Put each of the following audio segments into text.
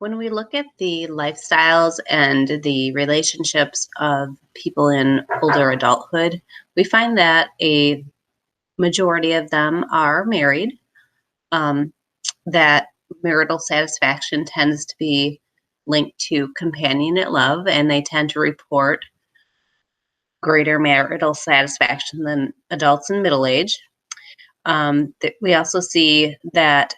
When we look at the lifestyles and the relationships of people in older adulthood, we find that a majority of them are married, um, that marital satisfaction tends to be linked to companionate love, and they tend to report greater marital satisfaction than adults in middle age. We also see that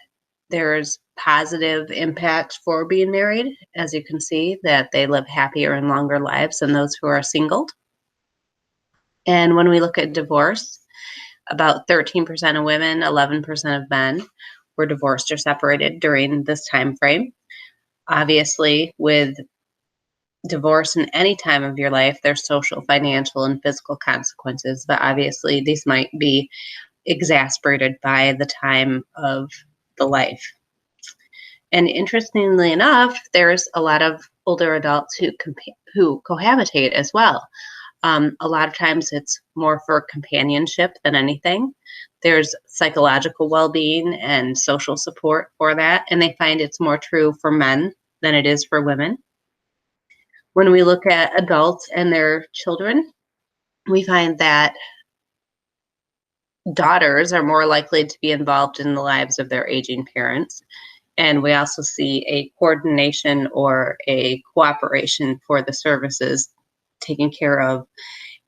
there's positive impact for being married, as you can see, that they live happier and longer lives than those who are single. And when we look at divorce, about 13% of women, 11% of men were divorced or separated during this time frame. Obviously, with divorce in any time of your life, there's social, financial, and physical consequences, but obviously these might be exasperated by the time of the life. And interestingly enough, there's a lot of older adults who cohabitate as well. A lot of times it's more for companionship than anything. There's psychological well-being and social support for that, and they find it's more true for men than it is for women. When we look at adults and their children, we find that daughters are more likely to be involved in the lives of their aging parents. And we also see a coordination or a cooperation for the services taking care of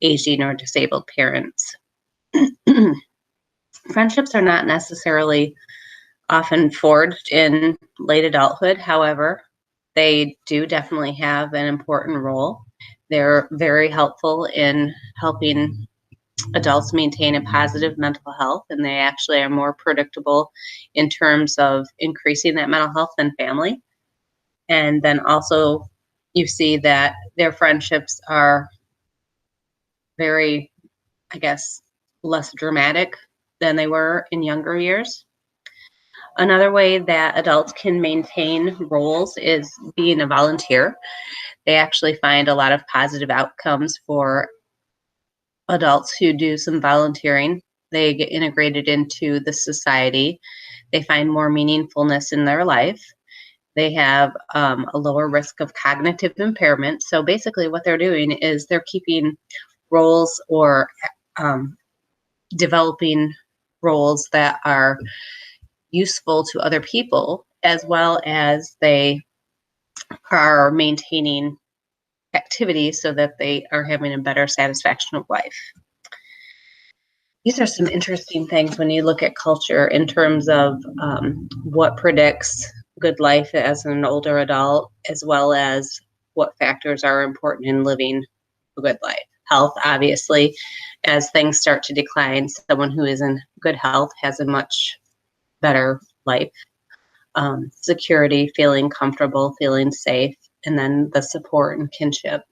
aging or disabled parents. Friendships are not necessarily often forged in late adulthood. However, they do definitely have an important role. They're very helpful in helping adults maintain a positive mental health, and they actually are more predictable in terms of increasing that mental health than family. And then also you see that their friendships are very, I guess, less dramatic than they were in younger years. Another way that adults can maintain roles is being a volunteer. They actually find a lot of positive outcomes for adults who do some volunteering. They get integrated into the society. They find more meaningfulness in their life. They have a lower risk of cognitive impairment. So basically what they're doing is they're keeping roles or developing roles that are useful to other people, as well as they are maintaining activities so that they are having a better satisfaction of life. These are some interesting things when you look at culture in terms of what predicts good life as an older adult, as well as what factors are important in living a good life. Health, obviously, as things start to decline, someone who is in good health has a much better life. Security, feeling comfortable, feeling safe, and then the support and kinship.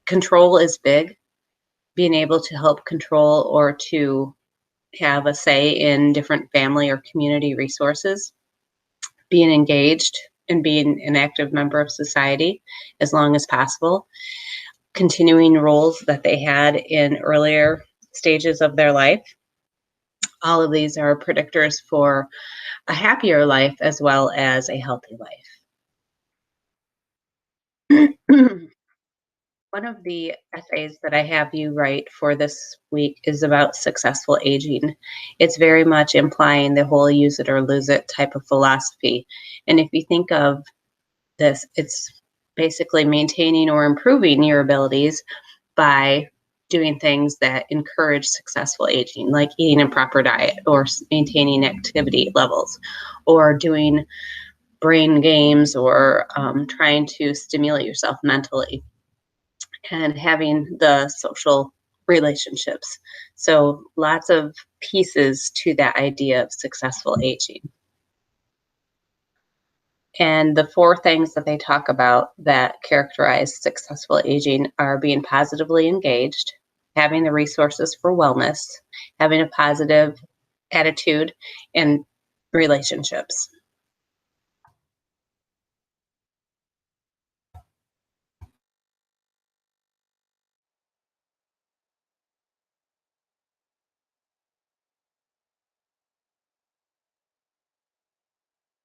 Control is big. Being able to help control or to have a say in different family or community resources. Being engaged and being an active member of society as long as possible. Continuing roles that they had in earlier stages of their life. All of these are predictors for a happier life as well as a healthy life. One of the essays that I have you write for this week is about successful aging. It's very much implying the whole use it or lose it type of philosophy. And if you think of this, it's basically maintaining or improving your abilities by doing things that encourage successful aging, like eating a proper diet or maintaining activity levels or doing brain games or trying to stimulate yourself mentally and having the social relationships. So lots of pieces to that idea of successful aging. And the four things that they talk about that characterize successful aging are being positively engaged, having the resources for wellness, having a positive attitude, and relationships.